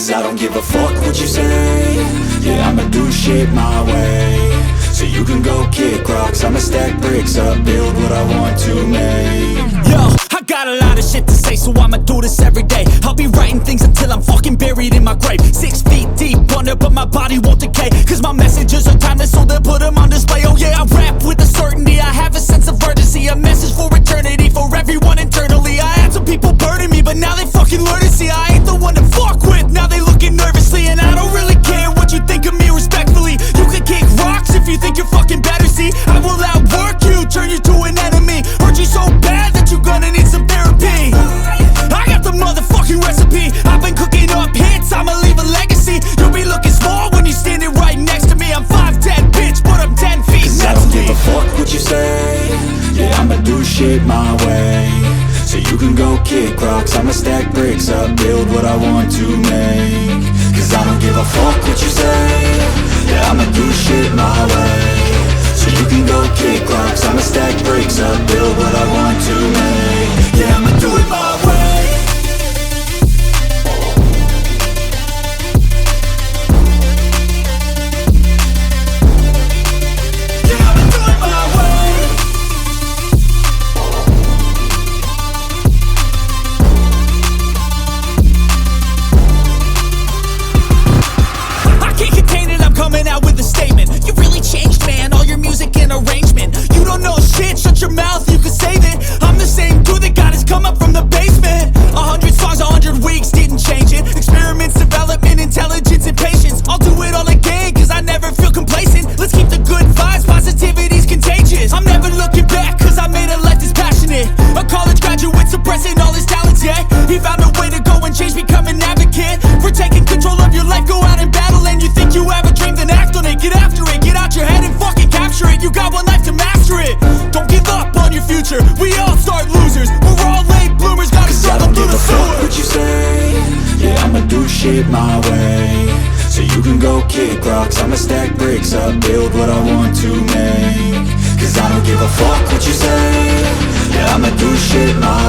Cause I don't give a fuck what you say. Yeah, I'ma do shit my way. So you can go kick rocks, I'ma stack bricks up, build what I want to make. Yo, I got a lot of shit to say, so I'ma do this every day. I'll be writing things until I'm fucking buried in my grave. 6 feet deep under, but my body won't decay. Cause my messages are timeless, so they'll put them on display. Oh yeah, I rap with a certainty, I have a sense of urgency. A message for eternity, for everyone internally. I had some people burning me, but now they fucking learn to see I ain't the one to fuck with, now they looking nervously. And I don't really care what you think of me, respectfully. You can kick rocks if you think you're fucking better, see. I will outwork you, turn you to an enemy. Hurt you so bad that you're gonna need some therapy. I got the motherfucking recipe, I've been cooking up hits, I'ma leave a legacy. You'll be looking small when you're standing right next to me. I'm 5'10", bitch, but I'm 10 feet Cause next I don't to me. give a fuck what you say. Yeah, I'ma do shit my way. So you can go kick rocks, I'ma stack bricks up, build what I want to make. Cause I don't give a fuck what you say. Yeah, I'ma do shit my way. So you can go kick rocks, I'ma stack bricks up, build what I want to make. Yeah, I'ma do it my way. Coming out with a statement. You really changed, man, all your music and arrangement. You don't know shit, shut your mouth, you can save it. I'm the same dude that got his come up from the basement. 100 songs, 100 weeks, didn't change it. Experiments, development, intelligence, and patience. I'll do it all again, cause I never feel complacent. Let's keep the good vibes, positivity's contagious. I'm never looking back, cause I made a life that's passionate. A college graduate suppressing all his talents, yeah. He found a way to go and change, become an advocate. For taking control of your life, go out and battle. And you think you have a dream, then act on it. Get after it, get out your head and fucking capture it. You got one life to master it. Don't give up on your future, we all start losers. We're all late bloomers, gotta struggle through the sewer. What you say? Yeah, I'ma do shit my way. So you can go kick rocks, I'ma stack bricks up, build what I want to make. Cause I don't give a fuck what you say. Yeah, I'ma do shit my